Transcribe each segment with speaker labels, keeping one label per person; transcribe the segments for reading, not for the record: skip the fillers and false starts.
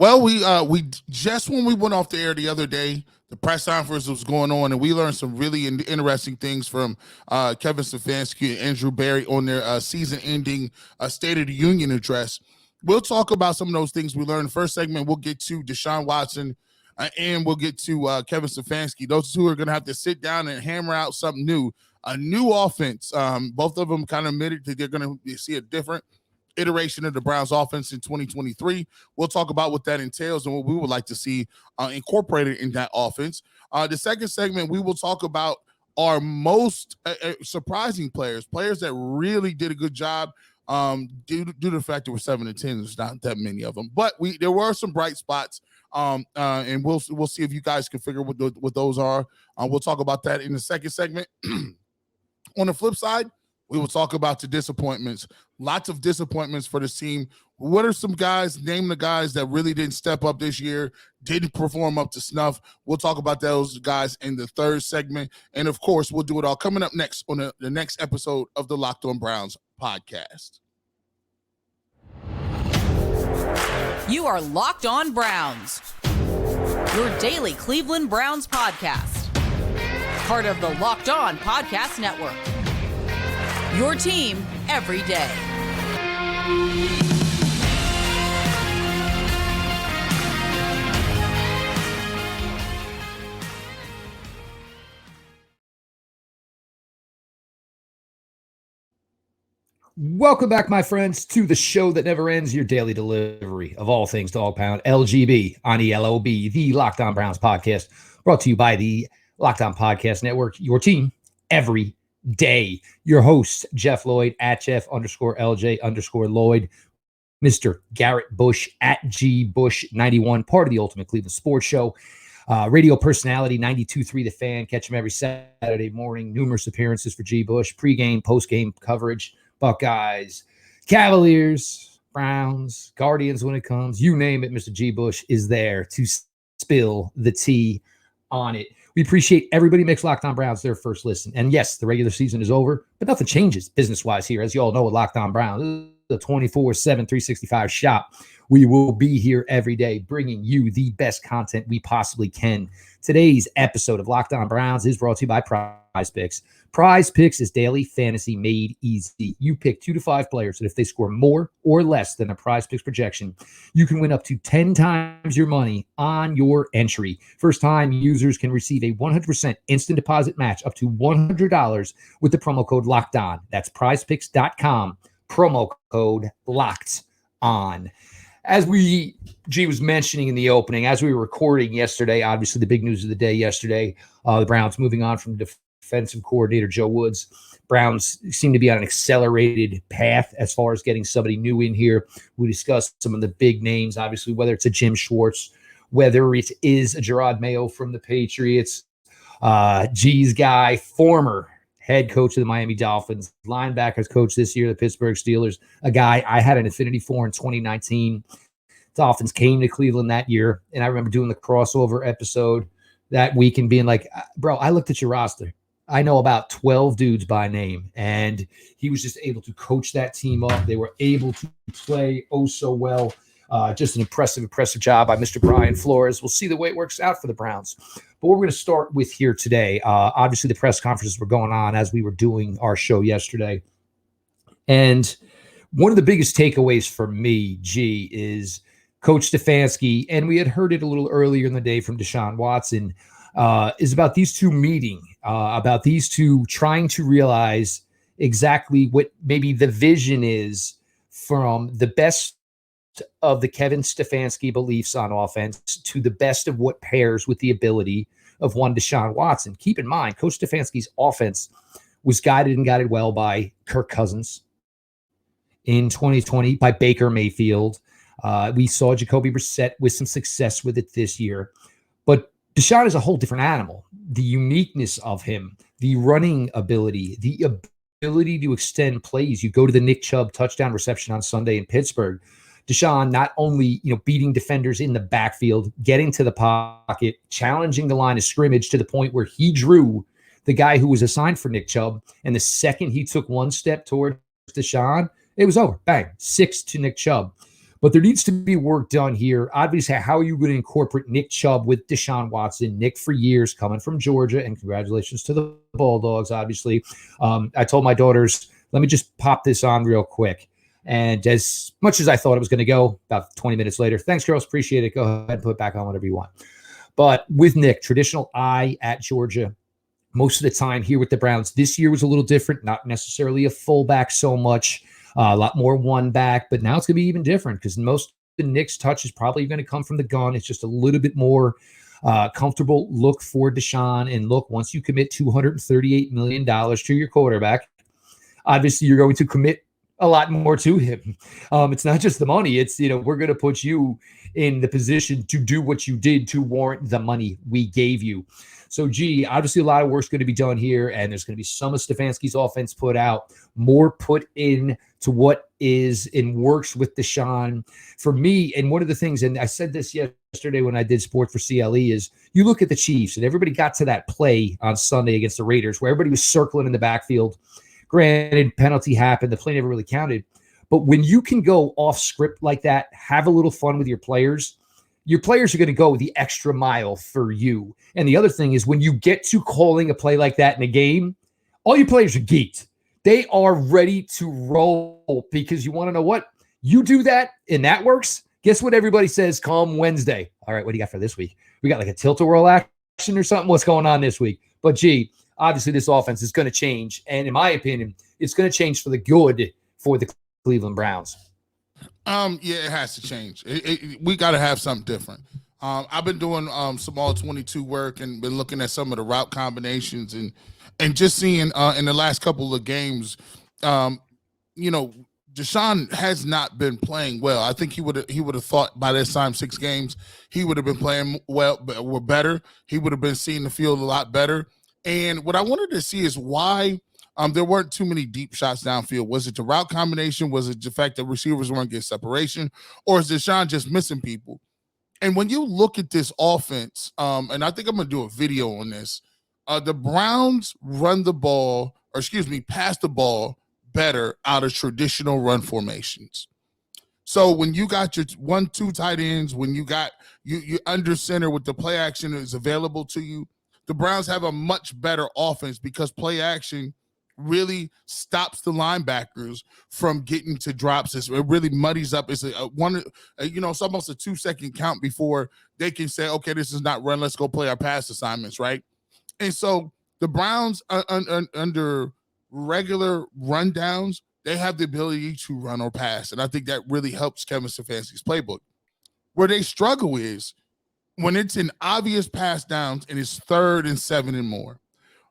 Speaker 1: Well, we just when we went off the air the other day, the press conference was going on, and we learned some really interesting things from Kevin Stefanski and Andrew Barry on their season-ending State of the Union address. We'll talk about some of those things we learned. First segment, we'll get to Deshaun Watson, and we'll get to Kevin Stefanski. Those two are going to have to sit down and hammer out something new, a new offense. Both of them kind of admitted that they're going to see a different iteration of the Browns offense in 2023. We'll talk about what that entails and what we would like to see incorporated in that offense. The second segment, we will talk about our most surprising players that really did a good job due to the fact that we're 7-10. There's not that many of them, but there were some bright spots. And we'll see if you guys can figure what those are. We'll talk about that in the second segment. On the flip side, we will talk about the disappointments. Lots of disappointments for this team. What are some guys? Name the guys that really didn't step up this year, didn't perform up to snuff. We'll talk about those guys in the third segment. And, of course, we'll do it all coming up next on the next episode of the Locked On Browns podcast.
Speaker 2: You are Locked On Browns, your daily Cleveland Browns podcast. Part of the Locked On Podcast Network. Your team every day.
Speaker 3: Welcome back, my friends, to the show that never ends, your daily delivery of all things Dog Pound, LGB on ELOB, the Locked On Browns podcast, brought to you by the Locked On Podcast Network, your team every day. Your host, Jeff Lloyd, at Jeff_LJ_Lloyd, Mr. Garrett Bush, at GBush91, part of the Ultimate Cleveland Sports Show. Radio personality, 92.3 The Fan. Catch him every Saturday morning. Numerous appearances for G. Bush. Pre-game, post-game coverage. Buckeyes, Cavaliers, Browns, Guardians when it comes. You name it, Mr. G. Bush is there to spill the tea on it. We appreciate everybody who makes Locked On Browns their first listen. And yes, the regular season is over, but nothing changes business-wise here. As you all know, with Locked On Browns, this is a 24/7, 365 shop. We will be here every day bringing you the best content we possibly can. Today's episode of Locked On Browns is brought to you by Prize Picks. Prize Picks is daily fantasy made easy. You pick 2 to 5 players, and if they score more or less than a Prize Picks projection, you can win up to 10 times your money on your entry. First-time users can receive a 100% instant deposit match up to $100 with the promo code Locked On. That's prizepicks.com, promo code Locked On. As G was mentioning in the opening, as we were recording yesterday, obviously the big news of the day yesterday, the Browns moving on from defensive coordinator Joe Woods. Browns seem to be on an accelerated path as far as getting somebody new in here. We discussed some of the big names, obviously, whether it's a Jim Schwartz, whether it is a Gerard Mayo from the Patriots, G's guy, former head coach of the Miami Dolphins, linebackers coach this year, the Pittsburgh Steelers, a guy I had an affinity for in 2019. Dolphins came to Cleveland that year, and I remember doing the crossover episode that week and being like, bro, I looked at your roster. I know about 12 dudes by name, and he was just able to coach that team up. They were able to play oh so well. Just an impressive job by Mr. Brian Flores. We'll see the way it works out for the Browns. But what we're going to start with here today, obviously the press conferences were going on as we were doing our show yesterday. And one of the biggest takeaways for me, G, is Coach Stefanski, and we had heard it a little earlier in the day from Deshaun Watson, is about these two meeting, about these two trying to realize exactly what maybe the vision is from the best of the Kevin Stefanski beliefs on offense to the best of what pairs with the ability of one Deshaun Watson. Keep in mind, Coach Stefanski's offense was guided well by Kirk Cousins in 2020, by Baker Mayfield. We saw Jacoby Brissett with some success with it this year. But Deshaun is a whole different animal. The uniqueness of him, the running ability, the ability to extend plays. You go to the Nick Chubb touchdown reception on Sunday in Pittsburgh. Deshaun not only, beating defenders in the backfield, getting to the pocket, challenging the line of scrimmage to the point where he drew the guy who was assigned for Nick Chubb. And the second he took one step toward Deshaun, it was over. Bang, 6 to Nick Chubb. But there needs to be work done here. Obviously, how are you going to incorporate Nick Chubb with Deshaun Watson? Nick, for years, coming from Georgia, and congratulations to the Bulldogs, obviously. I told my daughters, let me just pop this on real quick. And as much as I thought it was going to go, about 20 minutes later, thanks, girls, appreciate it. Go ahead and put it back on whatever you want. But with Nick, traditional I at Georgia, most of the time here with the Browns. This year was a little different, not necessarily a fullback so much. A lot more one back, but now it's going to be even different because most of the Knicks touch is probably going to come from the gun. It's just a little bit more comfortable look for Deshaun. And look, once you commit $238 million to your quarterback, obviously you're going to commit a lot more to him. It's not just the money. It's, we're going to put you in the position to do what you did to warrant the money we gave you. So, obviously a lot of work's going to be done here, and there's going to be some of Stefanski's offense put out, more put in to what is in works with Deshaun. For me, and one of the things, and I said this yesterday when I did Sport for CLE, is you look at the Chiefs, and everybody got to that play on Sunday against the Raiders where everybody was circling in the backfield. Granted, penalty happened. The play never really counted. But when you can go off script like that, have a little fun with your players are going to go the extra mile for you. And the other thing is when you get to calling a play like that in a game, all your players are geeked. They are ready to roll because you want to know what? You do that and that works. Guess what everybody says come Wednesday? All right, what do you got for this week? We got like a tilt-a-whirl action or something? What's going on this week? But obviously this offense is going to change. And in my opinion, it's going to change for the good for the Cleveland Browns.
Speaker 1: Yeah, it has to change. We got to have something different. I've been doing some all 22 work and been looking at some of the route combinations and just seeing in the last couple of games, Deshaun has not been playing well. I think he would have thought by this time 6 games he would have been playing well, but better. He would have been seeing the field a lot better. And what I wanted to see is why there weren't too many deep shots downfield. Was it the route combination? Was it the fact that receivers weren't getting separation? Or is Deshaun just missing people? And when you look at this offense, and I think I'm going to do a video on this, the Browns pass the ball better out of traditional run formations. So when you got your 1-2 tight ends, when you got you under center with the play action that is available to you, the Browns have a much better offense because play action really stops the linebackers from getting to drops. It really muddies up. It's it's almost a 2-second count before they can say, okay, this is not run. Let's go play our pass assignments, right? And so the Browns under regular rundowns, they have the ability to run or pass. And I think that really helps Kevin Stefanski's playbook. Where they struggle is when it's in obvious pass downs and it's 3rd and 7 and more.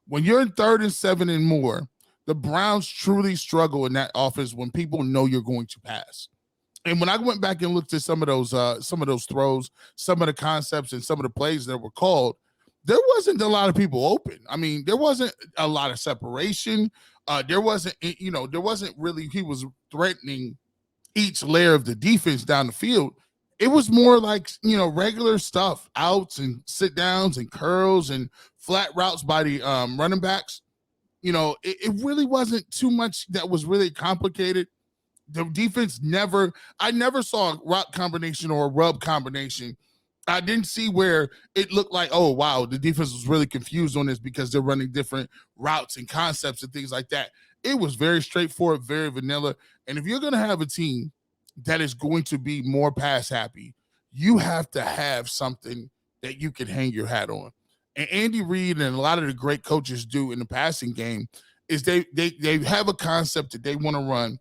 Speaker 1: When you're in 3rd and 7 and more, the Browns truly struggle in that offense when people know you're going to pass. And when I went back and looked at some of those throws, some of the concepts and some of the plays that were called, there wasn't a lot of people open. I mean, there wasn't a lot of separation. There wasn't really, he was threatening each layer of the defense down the field. It was more like, regular stuff, outs and sit downs and curls and flat routes by the running backs. It really wasn't too much that was really complicated. The defense I never saw a route combination or a rub combination. I didn't see where it looked like, oh, wow, the defense was really confused on this because they're running different routes and concepts and things like that. It was very straightforward, very vanilla. And if you're going to have a team that is going to be more pass happy, you have to have something that you can hang your hat on. And Andy Reid and a lot of the great coaches do in the passing game is they have a concept that they want to run,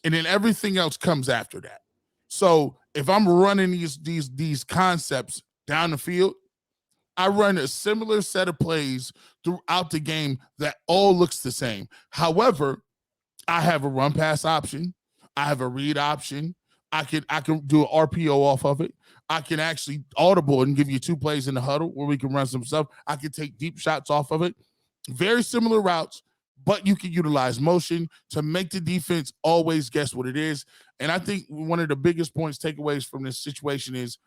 Speaker 1: and then everything else comes after that. So if I'm running these concepts down the field, I run a similar set of plays throughout the game that all looks the same. However, I have a run pass option. I have a read option. I can do an RPO off of it. I can actually audible and give you 2 plays in the huddle where we can run some stuff. I can take deep shots off of it. Very similar routes, but you can utilize motion to make the defense always guess what it is. And I think one of the biggest takeaways from this situation is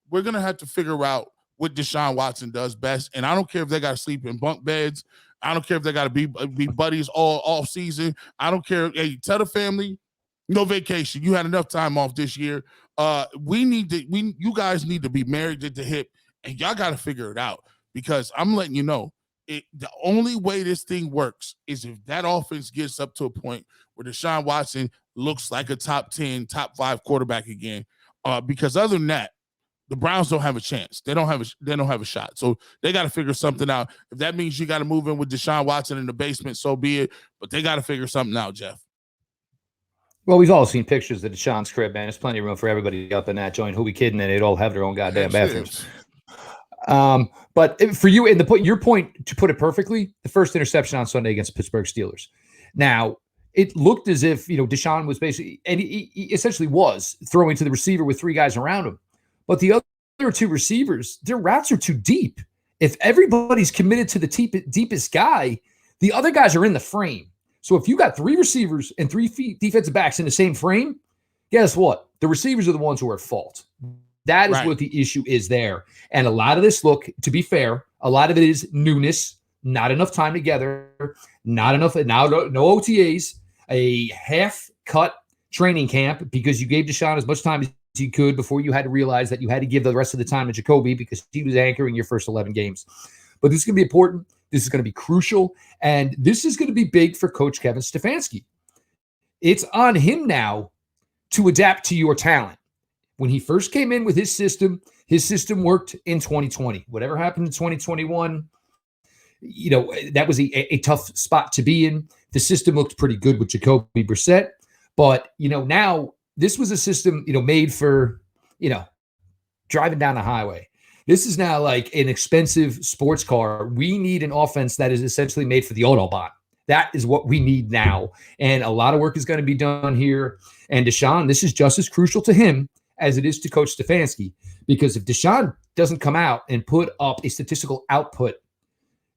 Speaker 1: we're going to have to figure out what Deshaun Watson does best. And I don't care if they got to sleep in bunk beds. I don't care if they got to be buddies all season. I don't care. Hey, tell the family No vacation. You had enough time off this year. You guys need to be married at the hip, and y'all got to figure it out, because I'm letting you know, the only way this thing works is if that offense gets up to a point where Deshaun Watson looks like a top 10, top 5 quarterback again. Because other than that, the Browns don't have a chance. They don't have a shot. So they got to figure something out. If that means you got to move in with Deshaun Watson in the basement, so be it. But they got to figure something out, Jeff.
Speaker 3: Well, we've all seen pictures of Deshaun's crib, man. There's plenty of room for everybody up in that joint. Who we kidding? And they'd all have their own goddamn bathrooms. But for you, and your point, to put it perfectly, the first interception on Sunday against the Pittsburgh Steelers. Now, it looked as if, Deshaun was basically, and he essentially was throwing to the receiver with 3 guys around him. But the other 2 receivers, their routes are too deep. If everybody's committed to the deepest guy, the other guys are in the frame. So if you got 3 receivers and 3 defensive backs in the same frame, guess what? The receivers are the ones who are at fault. That is what the issue is there. And a lot of this, look, to be fair, a lot of it is newness, not enough time together, not enough, now no OTAs, a half-cut training camp because you gave Deshaun as much time as you could before you had to realize that you had to give the rest of the time to Jacoby because he was anchoring your first 11 games. But this is going to be important. This is going to be crucial. And this is going to be big for Coach Kevin Stefanski. It's on him now to adapt to your talent. When he first came in with his system worked in 2020. Whatever happened in 2021, that was a tough spot to be in. The system looked pretty good with Jacoby Brissett. But, now this was a system, made for, driving down the highway. This is now like an expensive sports car. We need an offense that is essentially made for the Autobahn. That is what we need now. And a lot of work is going to be done here. And Deshaun, this is just as crucial to him as it is to Coach Stefanski. Because if Deshaun doesn't come out and put up a statistical output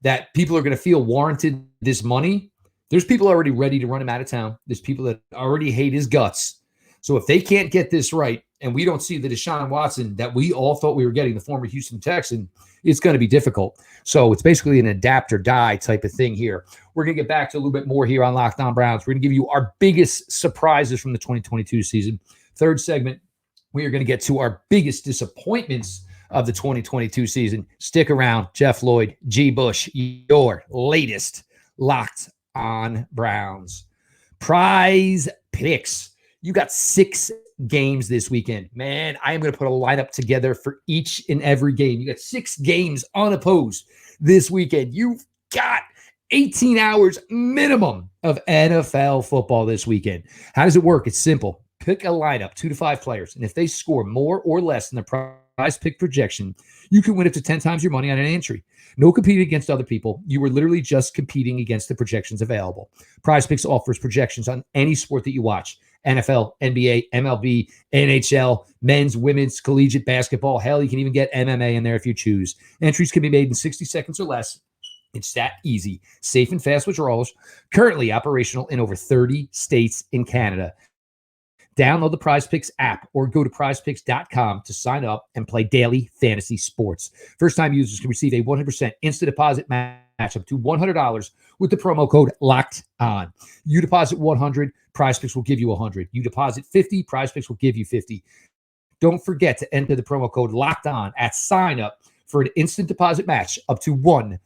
Speaker 3: that people are going to feel warranted this money, there's people already ready to run him out of town. There's people that already hate his guts. So if they can't get this right, and we don't see the Deshaun Watson that we all thought we were getting, the former Houston Texan, it's going to be difficult. So it's basically an adapt or die type of thing here. We're going to get back to a little bit more here on Locked On Browns. We're going to give you our biggest surprises from the 2022 season. Third segment, we are going to get to our biggest disappointments of the 2022 season. Stick around. Jeff Lloyd, G. Bush, your latest Locked On Browns. Prize picks. You got 6 games this weekend. Man, I am going to put a lineup together for each and every game. You got 6 games unopposed this weekend. You've got 18 hours minimum of NFL football this weekend. How does it work? It's simple. Pick a lineup, 2 to 5 players, and if they score more or less than the prize pick projection, you can win up to 10 times your money on an entry. No competing against other people. You are literally just competing against the projections available. Prize Picks offers projections on any sport that you watch. NFL, NBA, MLB, NHL, men's, women's, collegiate basketball. Hell, you can even get MMA in there if you choose. Entries can be made in 60 seconds or less. It's that easy. Safe and fast withdrawals. Currently operational in over 30 states in Canada. Download the Prize Picks app or go to prizepicks.com to sign up and play daily fantasy sports. First-time users can receive a 100% instant deposit match up to $100 with the promo code LOCKED ON. You deposit $100, Prize Picks will give you $100. You deposit $50, Prize Picks will give you $50. Don't forget to enter the promo code LOCKED ON at sign up for an instant deposit match up to $100.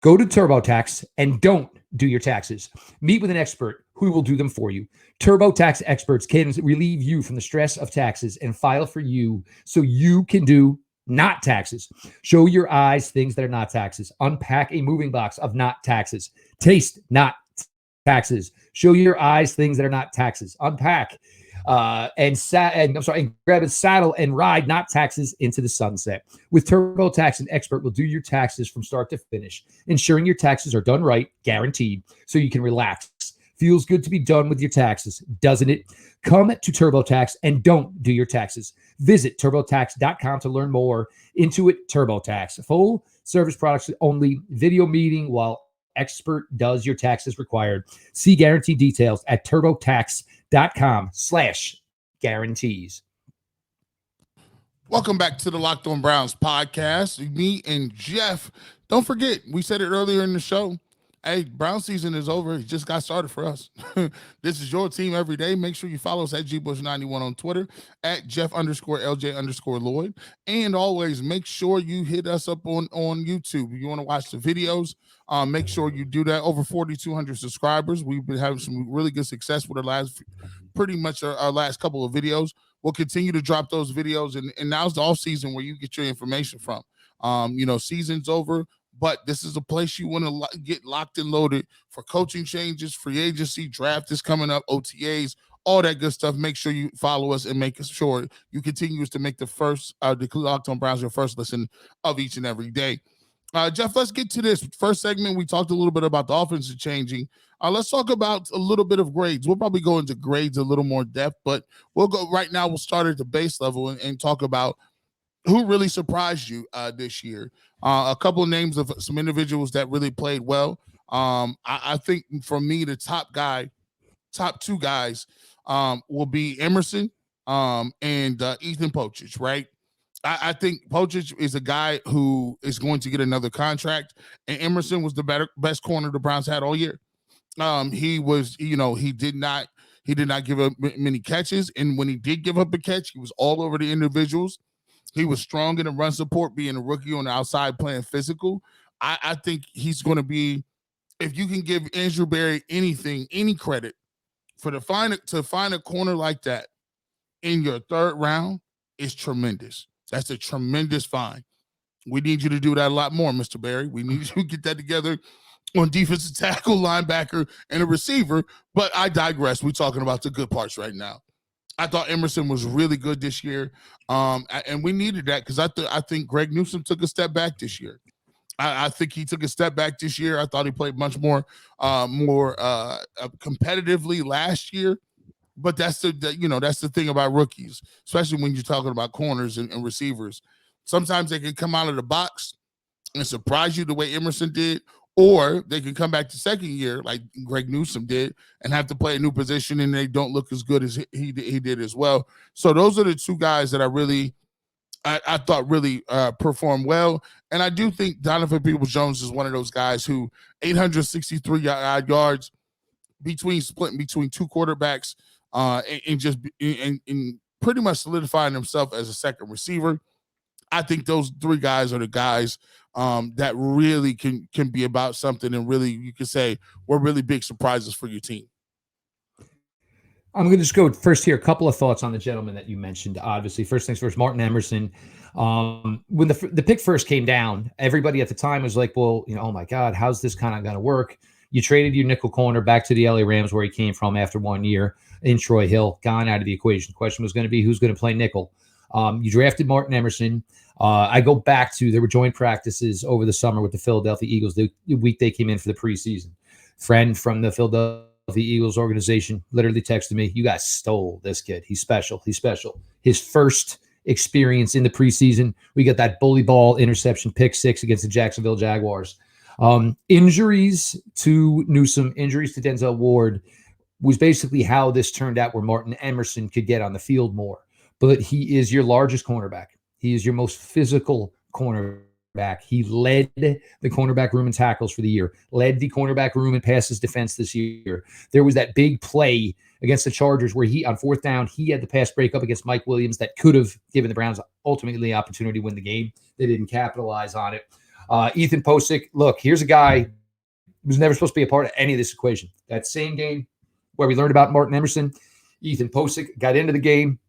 Speaker 3: Go to TurboTax and don't do your taxes. Meet with an expert who will do them for you. TurboTax experts can relieve you from the stress of taxes and file for you so you can do not taxes. Show your eyes things that are not taxes. Unpack a moving box of not taxes. Taste not taxes. Show your eyes things that are not taxes. Unpack and grab a saddle and ride not taxes into the sunset. With TurboTax, an expert will do your taxes from start to finish, ensuring your taxes are done right, guaranteed, so you can relax. Feels good to be done with your taxes, doesn't it? Come to TurboTax and don't do your taxes. Visit TurboTax.com to learn more. Intuit TurboTax. Full service products only. Video meeting while expert does your taxes required. See guarantee details at TurboTax.com/guarantees.
Speaker 1: Welcome back to the Locked On Browns podcast. Me and Jeff. Don't forget, we said it earlier in the show. Hey, Brown season is over. It just got started for us. This is your team every day. Make sure you follow us at GBush91 on Twitter, at Jeff_LJ_Lloyd. And always make sure you hit us up on YouTube. If you want to watch the videos, make sure you do that. Over 4,200 subscribers. We've been having some really good success with pretty much our last couple of videos. We'll continue to drop those videos. And now's the off season where you get your information from. Season's over, but this is a place you want to get locked and loaded for coaching changes, free agency, draft is coming up, OTAs, all that good stuff. Make sure you follow us and make sure you continue to make the Locked On Browns your first listen of each and every day. Jeff, let's get to this first segment. We talked a little bit about the offensive changing. Let's talk about a little bit of grades. We'll probably go into grades a little more depth, but we'll go right now. We'll start at the base level and talk about who really surprised you this year. A couple of names of some individuals that really played well. I think for me, the top two guys will be Emerson and Ethan Pochich, right? I think Pochich is a guy who is going to get another contract, and Emerson was the best corner the Browns had all year. He did not give up many catches, and when he did give up a catch, he was all over the individuals. He was strong in the run support, being a rookie on the outside, playing physical. I think he's going to be, if you can give Andrew Berry any credit to find a corner like that in your third round is tremendous. That's a tremendous find. We need you to do that a lot more, Mr. Berry. We need you to get that together on defensive tackle, linebacker, and a receiver. But I digress. We're talking about the good parts right now. I thought Emerson was really good this year, and we needed that because I think Greg Newsome took a step back this year. I think he took a step back this year. I thought he played much more competitively last year, but that's the thing about rookies, especially when you're talking about corners and receivers. Sometimes they can come out of the box and surprise you the way Emerson did, or they can come back to second year like Greg Newsome did and have to play a new position and they don't look as good as he did as well. So those are the two guys that I thought really performed well. And I do think Donovan Peoples-Jones is one of those guys who 863 yards splitting between two quarterbacks and pretty much solidifying himself as a second receiver. I think those three guys are the guys that really can be about something, and really you could say were really big surprises for your team.
Speaker 3: I'm going to just go first here. A couple of thoughts on the gentleman that you mentioned. Obviously, first things first, Martin Emerson. When the pick first came down, everybody at the time was like, well, oh my God, how's this kind of going to work? You traded your nickel corner back to the LA Rams where he came from after 1 year in Troy Hill, gone out of the equation. The question was going to be who's going to play nickel. You drafted Martin Emerson. I go back to, there were joint practices over the summer with the Philadelphia Eagles the week they came in for the preseason. Friend from the Philadelphia Eagles organization literally texted me, you guys stole this kid. He's special. He's special. His first experience in the preseason, we got that bully ball interception pick 6 against the Jacksonville Jaguars. Injuries to Newsome, injuries to Denzel Ward was basically how this turned out, where Martin Emerson could get on the field more. But he is your largest cornerback. He is your most physical cornerback. He led the cornerback room in tackles for the year, led the cornerback room in passes defense this year. There was that big play against the Chargers where on fourth down, he had the pass breakup against Mike Williams that could have given the Browns ultimately the opportunity to win the game. They didn't capitalize on it. Ethan Pochich, look, here's a guy who was never supposed to be a part of any of this equation. That same game where we learned about Martin Emerson, Ethan Pochich got into the game,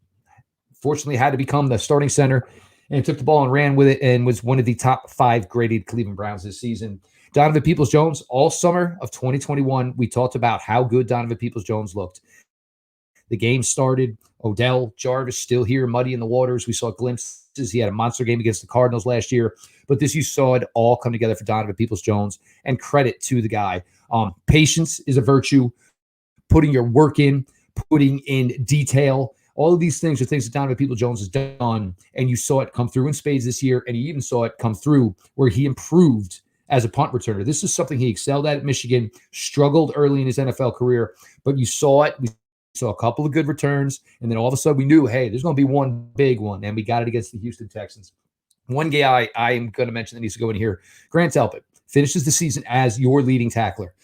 Speaker 3: fortunately had to become the starting center, and took the ball and ran with it and was one of the top 5 graded Cleveland Browns this season. Donovan Peoples-Jones, all summer of 2021, we talked about how good Donovan Peoples-Jones looked. The game started. Odell, Jarvis still here, muddy in the waters. We saw glimpses. He had a monster game against the Cardinals last year. But you saw it all come together for Donovan Peoples-Jones, and credit to the guy. Patience is a virtue. Putting your work in, putting in detail. All of these things are things that Donovan Peoples-Jones has done, and you saw it come through in spades this year, and you even saw it come through where he improved as a punt returner. This is something he excelled at Michigan, struggled early in his NFL career, but you saw it. We saw a couple of good returns, and then all of a sudden we knew, hey, there's going to be one big one, and we got it against the Houston Texans. One guy I am going to mention that needs to go in here, Grant Delpit. finishes the season as your leading tackler,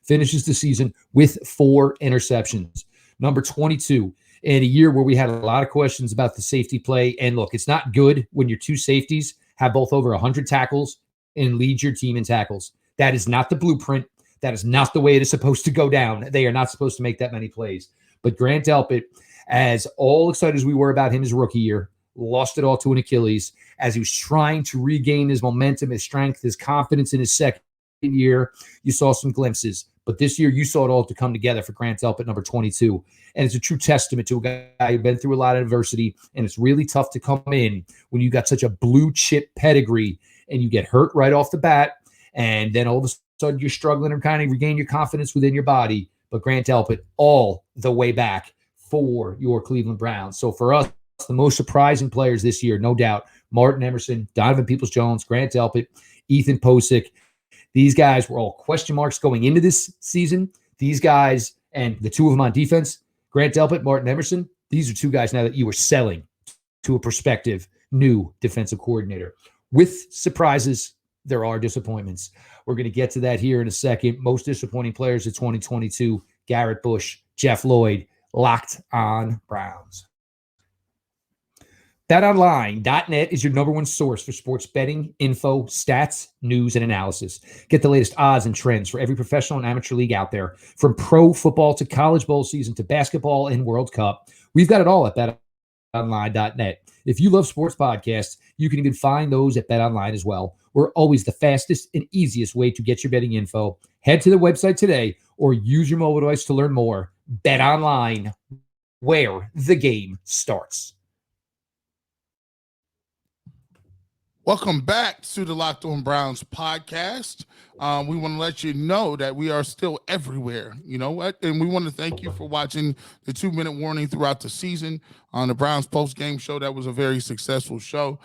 Speaker 3: finishes the season with 4 interceptions. Number 22, in a year where we had a lot of questions about the safety play. And look, it's not good when your 2 safeties have both over 100 tackles and lead your team in tackles. That is not the blueprint. That is not the way it is supposed to go down. They are not supposed to make that many plays. But Grant Delpit, as all excited as we were about him his rookie year, lost it all to an Achilles as he was trying to regain his momentum, his strength, his confidence in his second year. You saw some glimpses. But this year, you saw it all to come together for Grant Delpit, number 22. And it's a true testament to a guy who's been through a lot of adversity. And it's really tough to come in when you got such a blue chip pedigree and you get hurt right off the bat. And then all of a sudden, you're struggling to kind of regain your confidence within your body. But Grant Delpit all the way back for your Cleveland Browns. So for us, the most surprising players this year, no doubt, Martin Emerson, Donovan Peoples-Jones, Grant Delpit, Ethan Posick. These guys were all question marks going into this season. These guys, and the 2 of them on defense, Grant Delpit, Martin Emerson, these are 2 guys now that you were selling to a prospective new defensive coordinator. With surprises, there are disappointments. We're going to get to that here in a second. Most disappointing players of 2022, Garrett Bush, Jeff Lloyd, Locked on Browns. BetOnline.net is your number 1 source for sports betting, info, stats, news, and analysis. Get the latest odds and trends for every professional and amateur league out there, from pro football to college bowl season to basketball and World Cup. We've got it all at BetOnline.net. If you love sports podcasts, you can even find those at BetOnline as well. We're always the fastest and easiest way to get your betting info. Head to the website today or use your mobile device to learn more. BetOnline, where the game starts.
Speaker 1: Welcome back to the Locked On Browns podcast. We want to let you know that we are still everywhere. You know what? And we want to thank you for watching the 2-minute warning throughout the season on the Browns post-game show. That was a very successful show.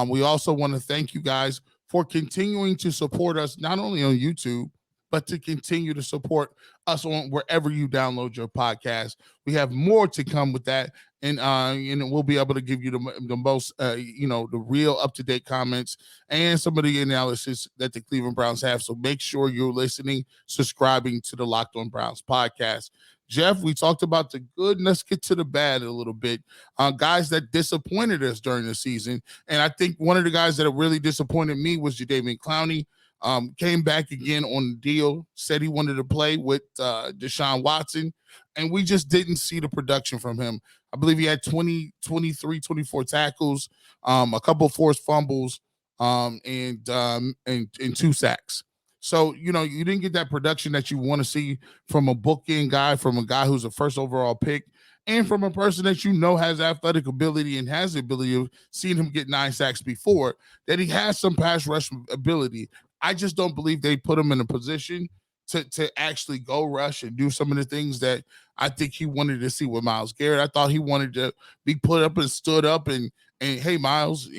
Speaker 1: We also want to thank you guys for continuing to support us, not only on YouTube, but to continue to support us on wherever you download your podcast. We have more to come with that. And we'll be able to give you the most, the real up-to-date comments and some of the analysis that the Cleveland Browns have. So make sure you're listening, subscribing to the Locked On Browns podcast. Jeff, we talked about the good. Let's get to the bad a little bit. Guys that disappointed us during the season. And I think one of the guys that really disappointed me was Jadeveon Clowney. Came back again on the deal, said he wanted to play with Deshaun Watson, and we just didn't see the production from him. I believe he had 23, 24 tackles, a couple forced fumbles, and 2 sacks. So, you didn't get that production that you want to see from a bookend guy, from a guy who's a first overall pick, and from a person that has athletic ability and has the ability of seeing him get 9 sacks before, that he has some pass rush ability. I just don't believe they put him in a position to actually go rush and do some of the things that I think he wanted to see with Myles Garrett. I thought he wanted to be put up and stood up and hey, Myles,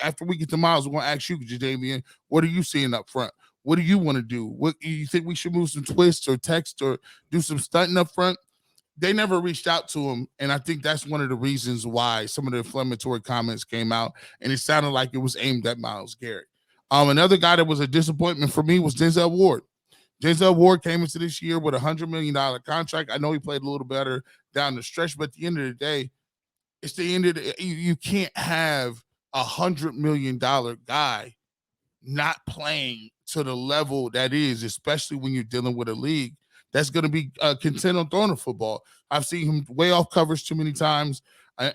Speaker 1: after we get to Myles, we're going to ask you, Jadeveon, what are you seeing up front? What do you want to do? What you think we should move some twists or text or do some stunting up front? They never reached out to him, and I think that's one of the reasons why some of the inflammatory comments came out, and it sounded like it was aimed at Myles Garrett. Another guy that was a disappointment for me was Denzel Ward. Denzel Ward came into this year with a $100 million contract. I know he played a little better down the stretch, but at the end of the day, it's the end of the you can't have a $100 million guy not playing to the level that is, especially when you're dealing with a league that's going to be content on throwing the football. I've seen him way off coverage too many times.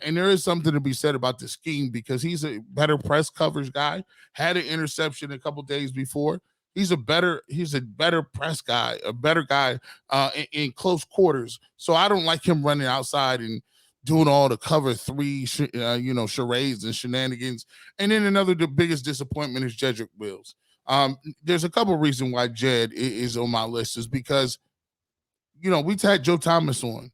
Speaker 1: And there is something to be said about the scheme because he's a better press coverage guy, had an interception a couple days before. He's a better press guy, a better guy in close quarters. So I don't like him running outside and doing all the cover 3, charades and shenanigans. And then the biggest disappointment is Jedrick Wills. There's a couple of reasons why Jed is on my list is because, we've had Joe Thomas on.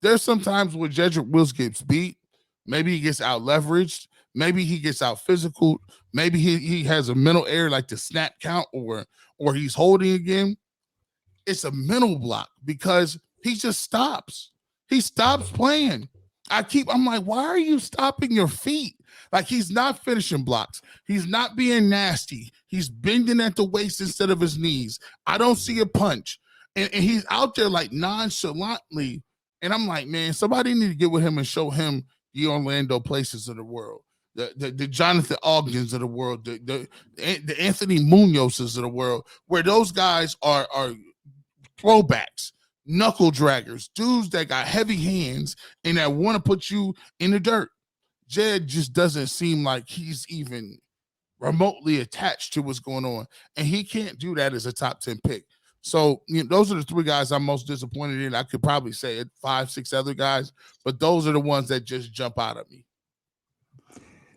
Speaker 1: There's sometimes where Jedrick Wills gets beat. Maybe he gets out leveraged. Maybe he gets out physical. Maybe he has a mental error like the snap count or he's holding again. It's a mental block because he just stops. He stops playing. I'm like, why are you stopping your feet? Like, he's not finishing blocks. He's not being nasty. He's bending at the waist instead of his knees. I don't see a punch. And he's out there like nonchalantly. And I'm like, man, somebody need to get with him and show him the Orlando Places of the world, the Jonathan Ogdens of the world, the Anthony Munozes of the world, where those guys are throwbacks, knuckle draggers, dudes that got heavy hands and that want to put you in the dirt. Jed just doesn't seem like he's even remotely attached to what's going on, and he can't do that as a top 10 pick. So, those are the three guys I'm most disappointed in. I could probably say it 5, 6 other guys, but those are the ones that just jump out at me.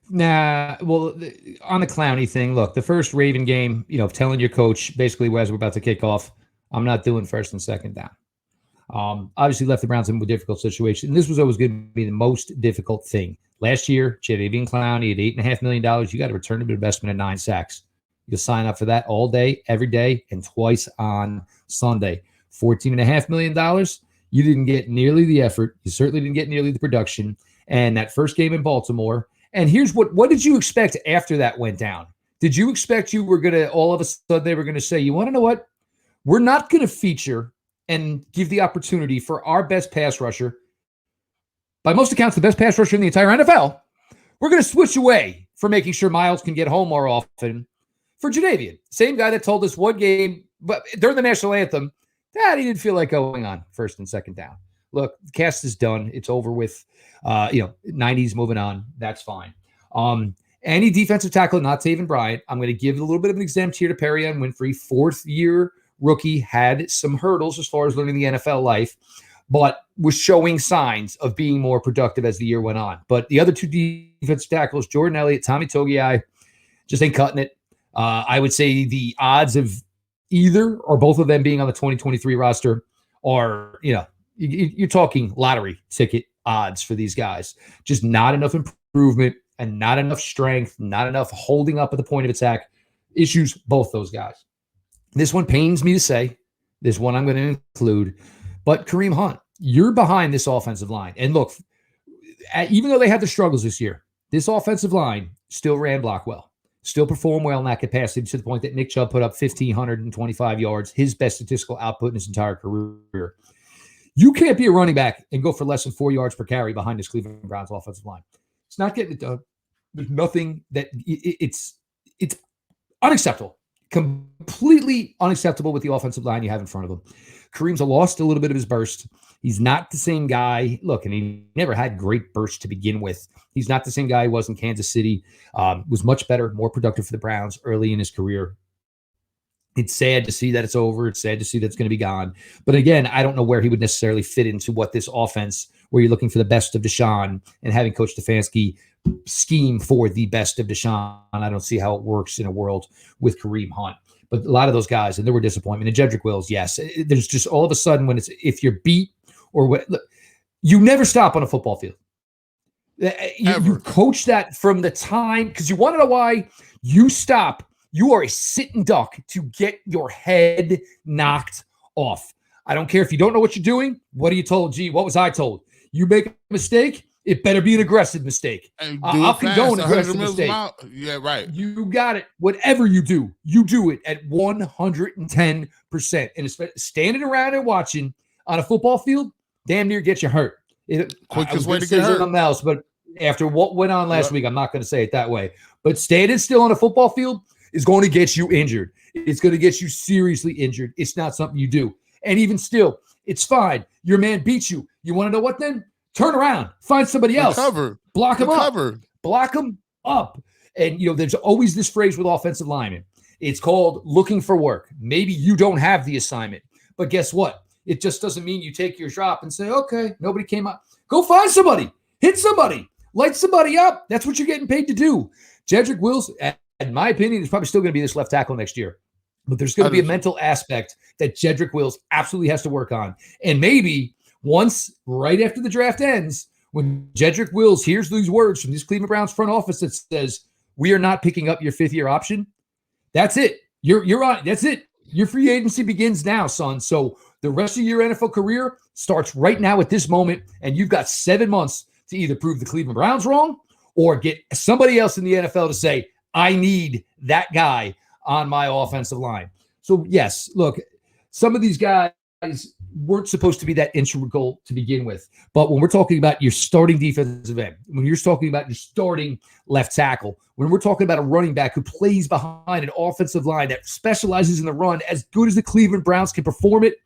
Speaker 3: Nah, well, on the Clowney thing, look, the first Raven game, telling your coach basically as we're about to kick off, I'm not doing first and second down. Obviously left the Browns in a difficult situation. And this was always going to be the most difficult thing. Last year, Jadeveon Clowney at $8.5 million. You got to return an investment at 9 sacks. You'll sign up for that all day, every day, and twice on Sunday. $14.5 million. You didn't get nearly the effort. You certainly didn't get nearly the production. And that first game in Baltimore. And here's what did you expect after that went down? Did you expect you were going to, all of a sudden, they were going to say, you want to know what? We're not going to feature and give the opportunity for our best pass rusher, by most accounts, the best pass rusher in the entire NFL. We're going to switch away from making sure Miles can get home more often for Jadeveon. Same guy that told us one game, but during the national anthem, that he didn't feel like going on first and second down. Look, the cast is done. It's over with. 90s moving on. That's fine. Any defensive tackle, not Taven Bryant, I'm going to give a little bit of an exempt here to Perion Winfrey. 4th-year rookie, had some hurdles as far as learning the NFL life, but was showing signs of being more productive as the year went on. But the other two defensive tackles, Jordan Elliott, Tommy Togiai, just ain't cutting it. I would say the odds of either or both of them being on the 2023 roster are, you're talking lottery ticket odds for these guys. Just not enough improvement and not enough strength, not enough holding up at the point of attack. Issues, both those guys. This one pains me to say. This one I'm going to include. But Kareem Hunt, you're behind this offensive line. And look, even though they had the struggles this year, this offensive line still ran block well, still performed well in that capacity to the point that Nick Chubb put up 1,525 yards, his best statistical output in his entire career. You can't be a running back and go for less than 4 yards per carry behind this Cleveland Browns offensive line. It's not getting it done. There's nothing that it's unacceptable. Completely unacceptable with the offensive line you have in front of him. Kareem's lost a little bit of his burst. He's not the same guy. Look, and he never had great burst to begin with. He's not the same guy he was in Kansas City. Was much better, more productive for the Browns early in his career. It's sad to see that it's over. It's sad to see that's going to be gone. But again, I don't know where he would necessarily fit into what this offense, where you're looking for the best of Deshaun and having Coach Stefanski scheme for the best of Deshaun. I don't see how it works in a world with Kareem Hunt. But a lot of those guys, and there were disappointment. And Jedrick Wills, yes. There's just all of a sudden when if you're beat or what, look, you never stop on a football field. You coach that from the time, because you want to know why you stop. You are a sitting duck to get your head knocked off. I don't care if you don't know what you're doing. What are you told? Gee, what was I told? You make a mistake, it better be an aggressive mistake. I'll condone an aggressive mistake.
Speaker 1: Yeah, right.
Speaker 3: You got it. Whatever you do it at 110%. And standing around and watching on a football field, damn near gets you hurt.
Speaker 1: Quickest way to get hurt.
Speaker 3: Something else, but after what went on last week, I'm not going to say it that way. But standing still on a football field is going to get you injured. It's going to get you seriously injured. It's not something you do. And even still, it's fine. Your man beats you. You want to know what then? Turn around. Find somebody else. Block him up. Block him up. And, there's always this phrase with offensive linemen. It's called looking for work. Maybe you don't have the assignment. But guess what? It just doesn't mean you take your drop and say, okay, nobody came up. Go find somebody. Hit somebody. Light somebody up. That's what you're getting paid to do. Jedrick Wills, in my opinion, is probably still going to be this left tackle next year. But there's going to be a mental aspect that Jedrick Wills absolutely has to work on. And maybe once, right after the draft ends, when Jedrick Wills hears these words from this Cleveland Browns front office that says, we are not picking up your 5th-year option, that's it. You're on. That's it. Your free agency begins now, son. So the rest of your NFL career starts right now at this moment, and you've got 7 months to either prove the Cleveland Browns wrong or get somebody else in the NFL to say, I need that guy on my offensive line. So, yes, look, some of these guys weren't supposed to be that integral to begin with. But when we're talking about your starting defensive end, when you're talking about your starting left tackle, when we're talking about a running back who plays behind an offensive line that specializes in the run, as good as the Cleveland Browns can perform it,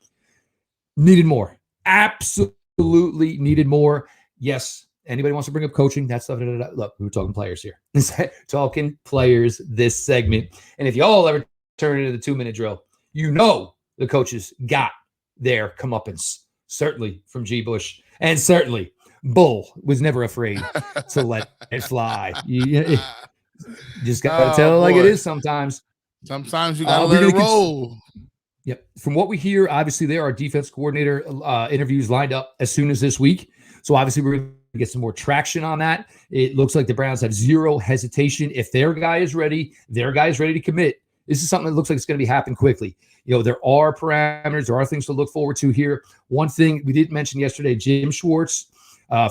Speaker 3: needed more. Absolutely needed more. Yes, anybody wants to bring up coaching, that's stuff. Look, we were talking players here. Talking players this segment. And if y'all ever turn into the 2-minute drill, you know the coaches got their comeuppance, certainly from G. Bush. And certainly Bull was never afraid to let it fly. You just got to tell it like it is sometimes.
Speaker 1: Sometimes you got to let it roll.
Speaker 3: Yep. From what we hear, obviously there are defense coordinator interviews lined up as soon as this week. So obviously we're going to get some more traction on that. It looks like the Browns have zero hesitation. If their guy is ready to commit. This is something that looks like it's going to be happening quickly. You know, there are parameters, there are things to look forward to here. One thing we didn't mention yesterday, Jim Schwartz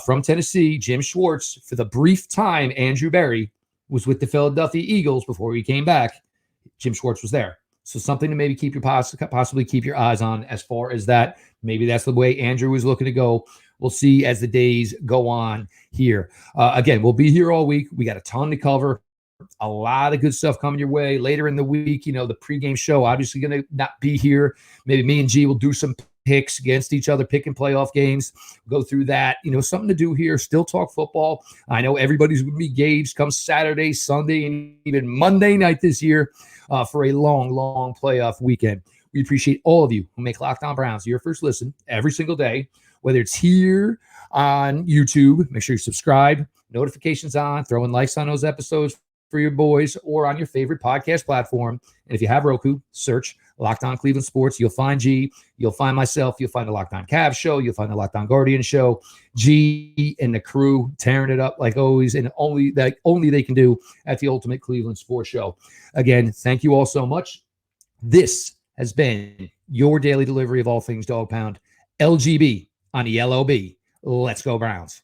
Speaker 3: from Tennessee, Jim Schwartz, for the brief time Andrew Berry was with the Philadelphia Eagles before he came back, Jim Schwartz was there. So something to maybe possibly keep your eyes on as far as that. Maybe that's the way Andrew is looking to go. We'll see as the days go on here. Again, we'll be here all week. We got a ton to cover. A lot of good stuff coming your way later in the week. You know, the pregame show obviously going to not be here. Maybe me and G will do some picks against each other, picking playoff games. Go through that. You know, something to do here. Still talk football. I know everybody's going to be engaged come Saturday, Sunday, and even Monday night this year for a long, long playoff weekend. We appreciate all of you who make Locked On Browns your first listen every single day, whether it's here on YouTube. Make sure you subscribe, notifications on, throwing likes on those episodes for your boys, or on your favorite podcast platform. And if you have Roku, search Locked On Cleveland Sports. You'll find G, you'll find myself, you'll find the Locked On Cavs show, you'll find the Locked On Guardian show. G and the crew tearing it up like always, and only they can do at the Ultimate Cleveland Sports Show. Again, thank you all so much. This has been your daily delivery of all things Dog Pound. LGB on the LOB. Let's go Browns.